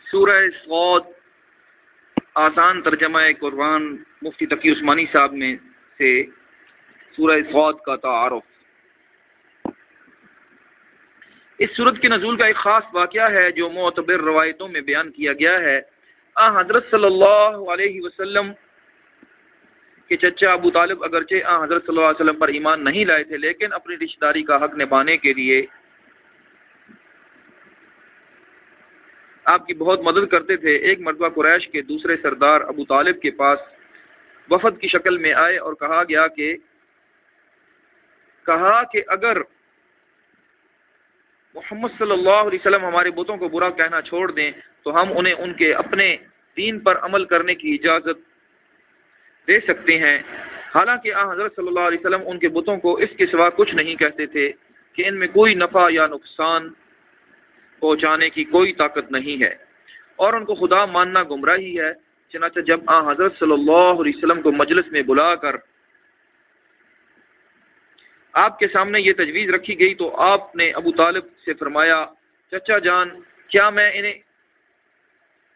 سورہ صاد، آسان ترجمہ قرآن مفتی تقی عثمانی صاحب میں سے سورہ صاد کا تعارف۔ اس سورت کے نزول کا ایک خاص واقعہ ہے جو معتبر روایتوں میں بیان کیا گیا ہے۔ حضرت صلی اللہ علیہ وسلم کے چچا ابو طالب اگرچہ حضرت صلی اللہ علیہ وسلم پر ایمان نہیں لائے تھے، لیکن اپنی رشتہ داری کا حق نبھانے کے لیے آپ کی بہت مدد کرتے تھے۔ ایک مرتبہ قریش کے دوسرے سردار ابو طالب کے پاس وفد کی شکل میں آئے اور کہا کہ اگر محمد صلی اللہ علیہ وسلم ہمارے بتوں کو برا کہنا چھوڑ دیں تو ہم انہیں ان کے اپنے دین پر عمل کرنے کی اجازت دے سکتے ہیں۔ حالانکہ حضرت صلی اللہ علیہ وسلم ان کے بتوں کو اس کے سوا کچھ نہیں کہتے تھے کہ ان میں کوئی نفع یا نقصان پہنچانے کی کوئی طاقت نہیں ہے، اور ان کو خدا ماننا گمراہی ہے۔ چنانچہ جب حضرت صلی اللہ علیہ وسلم کو مجلس میں بلا کر آپ کے سامنے یہ تجویز رکھی گئی تو آپ نے ابو طالب سے فرمایا، چچا جان، کیا میں انہیں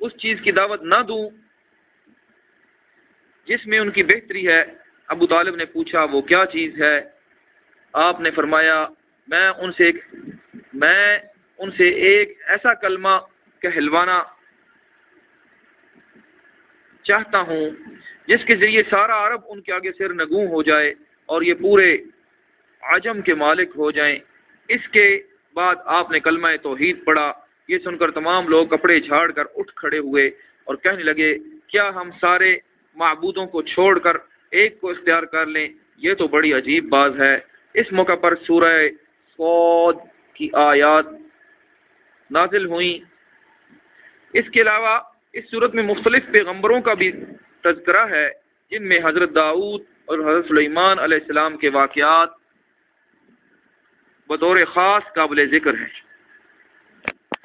اس چیز کی دعوت نہ دوں جس میں ان کی بہتری ہے؟ ابو طالب نے پوچھا، وہ کیا چیز ہے؟ آپ نے فرمایا، میں ان سے ایک ایسا کلمہ کہلوانا چاہتا ہوں جس کے ذریعے سارا عرب ان کے آگے سر نگوں ہو جائے اور یہ پورے عجم کے مالک ہو جائیں۔ اس کے بعد آپ نے کلمہ توحید پڑھا۔ یہ سن کر تمام لوگ کپڑے جھاڑ کر اٹھ کھڑے ہوئے اور کہنے لگے، کیا ہم سارے معبودوں کو چھوڑ کر ایک کو اختیار کر لیں؟ یہ تو بڑی عجیب بات ہے۔ اس موقع پر سورہ صاد کی آیات نازل ہوئیں۔ اس کے علاوہ اس صورت میں مختلف پیغمبروں کا بھی تذکرہ ہے، جن میں حضرت داؤد اور حضرت سلیمان علیہ السلام کے واقعات بطور خاص قابل ذکر ہیں۔